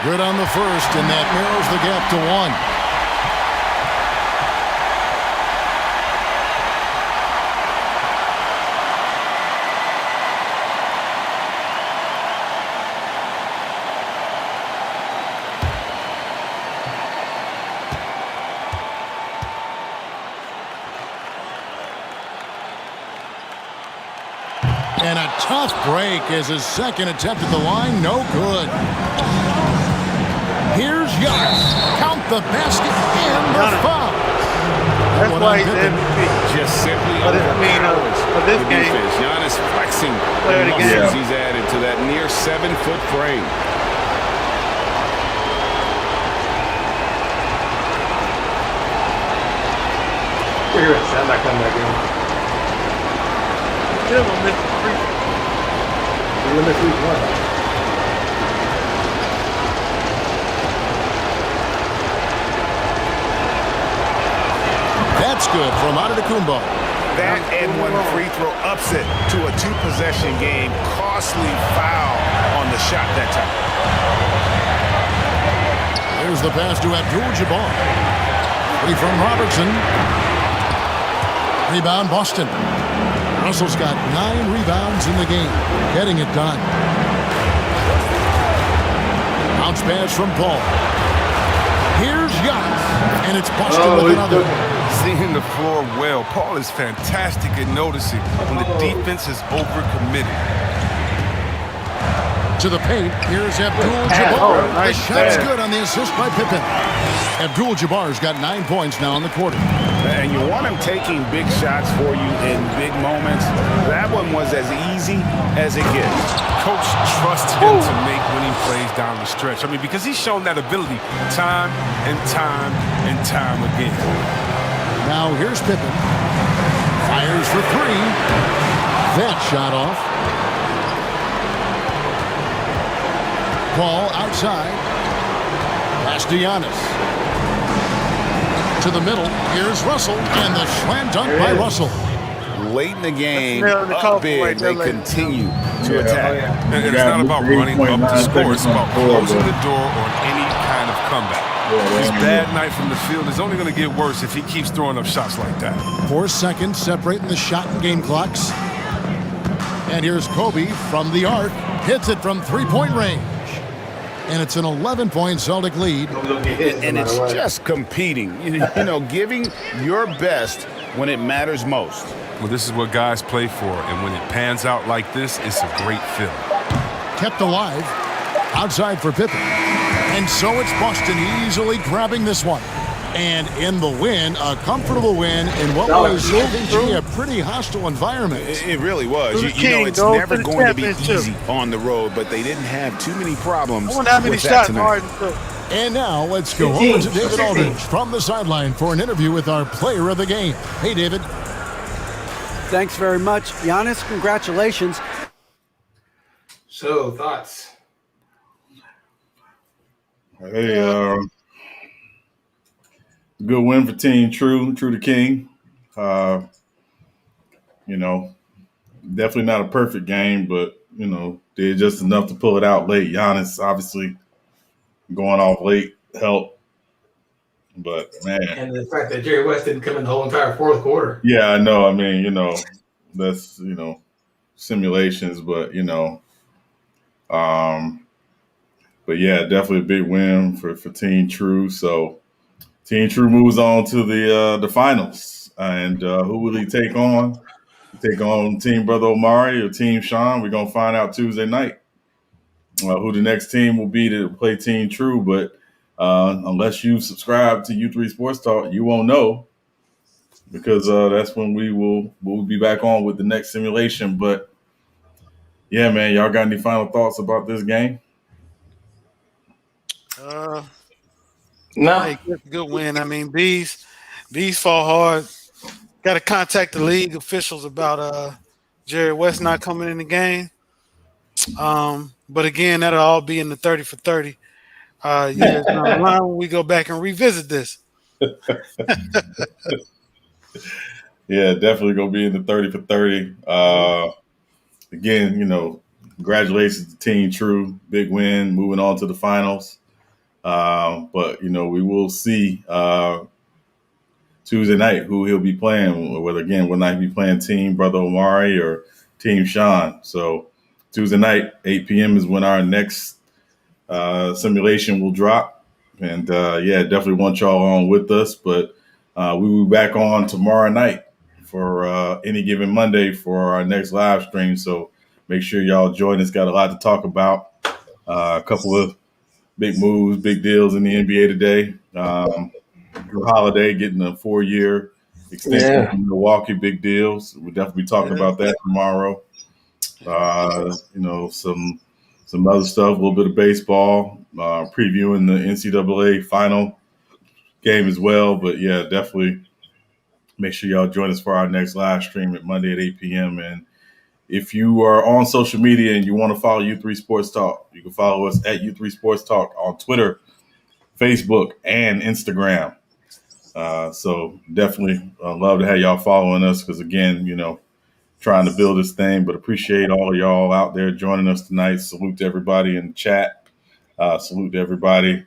Speaker 4: Good on the first, and that narrows the gap to 1. And a tough break as his second attempt at the line, no good. Here's Giannis. Count the basket and the foul.
Speaker 2: That's why he's MVP.
Speaker 5: Just simply
Speaker 2: for this game.
Speaker 5: Defense. Giannis flexing the muscles he's added to that near 7-foot frame.
Speaker 9: Here, I'm not coming back in.
Speaker 2: Still gonna miss the free throw.
Speaker 9: We're gonna miss week 1.
Speaker 4: That's good from Antetokounmpo.
Speaker 5: That and one free throw ups it to a 2-possession game. Costly foul on the shot that time.
Speaker 4: Here's the pass to Abdul-Jabbar. Free from Robertson. Rebound Boston. Russell's got 9 rebounds in the game. Getting it done. Bounce pass from Paul. Here's Giannis. And it's Boston with another.
Speaker 6: Seeing the floor well. Paul is fantastic at noticing when the defense is overcommitted.
Speaker 4: To the paint, here's Abdul-Jabbar. The shot's good on the assist by Pippen. Abdul-Jabbar's got 9 points now in the quarter.
Speaker 5: And you want him taking big shots for you in big moments. That one was as easy as it gets.
Speaker 6: Coach trusts him to make winning plays down the stretch. I mean, because he's shown that ability time and time and time again.
Speaker 4: Now here's Pippen. Fires for 3. That shot off. Paul outside. Pass to Giannis. To the middle. Here's Russell. And the slam dunk by Russell.
Speaker 5: Late in the game, up big, they continue to attack.
Speaker 6: And it's not about running up the score. It's about closing the door on any kind of comeback. His bad night from the field is only going to get worse if he keeps throwing up shots like that.
Speaker 4: 4 seconds separating the shot and game clocks. And here's Kobe from the arc. Hits it from 3-point range. and it's an 11-point Celtic lead.
Speaker 5: And it's just competing, giving your best when it matters most.
Speaker 6: Well, this is what guys play for, and when it pans out like this, it's a great feeling.
Speaker 4: Kept alive, outside for Pippen. And so it's Boston easily grabbing this one. And in the win, a comfortable win in what was, I think, a pretty hostile environment.
Speaker 5: It really was. It's never going to be easy on the road, but they didn't have too many problems.
Speaker 2: I wonder how many shots Harden took.
Speaker 4: And now let's go over to David Aldridge from the sideline for an interview with our player of the game. Hey, David.
Speaker 7: Thanks very much. Giannis, congratulations.
Speaker 3: So, thoughts?
Speaker 1: Hey, good win for Team TruDaKing. Definitely not a perfect game, but, did just enough to pull it out late. Giannis, obviously, going off late helped. But, man.
Speaker 3: And the fact that Jerry West didn't come in the whole entire fourth quarter.
Speaker 1: Yeah, I know. I mean, that's, simulations, but, but, yeah, definitely a big win for Team True. So, Team True moves on to the finals. And who will he take on? Take on Team Brother Omari or Team Sean? We're going to find out Tuesday night who the next team will be to play Team True. But unless you subscribe to U3 Sports Talk, you won't know, because that's when we'll be back on with the next simulation. But, yeah, man, y'all got any final thoughts about this game?
Speaker 3: No.
Speaker 2: Hey, good win. I mean, Beez fought hard. Got to contact the league officials about Jerry West not coming in the game. But again, that'll all be in the 30 for 30 years down the line when we go back and revisit this.
Speaker 1: Yeah, definitely gonna be in the 30 for 30. Again, congratulations to Team True, big win, moving on to the finals. But we will see Tuesday night who he'll be playing, whether will not be playing Team Brother Omari or Team Sean. So Tuesday night, 8 p.m. is when our next simulation will drop. And definitely want y'all on with us. But we will be back on tomorrow night for Any Given Monday for our next live stream. So make sure y'all join us. Got a lot to talk about. A couple of big moves, big deals in the NBA today. Drew Holiday getting a 4-year extension from Milwaukee, big deals. We'll definitely be talking about that tomorrow. Some other stuff, a little bit of baseball, previewing the NCAA final game as well. But yeah, definitely make sure y'all join us for our next live stream at Monday at 8 p.m. And if you are on social media and you want to follow U3 Sports Talk, you can follow us at U3 Sports Talk on Twitter, Facebook, and Instagram. So definitely love to have y'all following us because, again, trying to build this thing, but appreciate all of y'all out there joining us tonight. Salute to everybody in the chat. Salute to everybody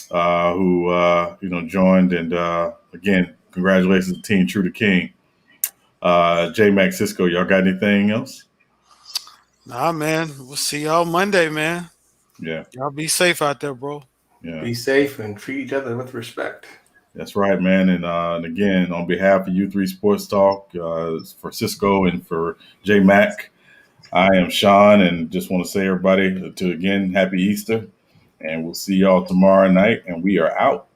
Speaker 1: who joined. And again, congratulations to Team TruDaKing. J-Mac Cisco, y'all got anything else?
Speaker 2: Nah, man. We'll see y'all Monday, man.
Speaker 1: Yeah.
Speaker 2: Y'all be safe out there, bro.
Speaker 1: Yeah.
Speaker 3: Be safe and treat each other with respect.
Speaker 1: That's right, man. And again, on behalf of U3 Sports Talk, for Cisco and for J-Mac, I am Sean, and just want to say, everybody, again, happy Easter. And we'll see y'all tomorrow night, and we are out.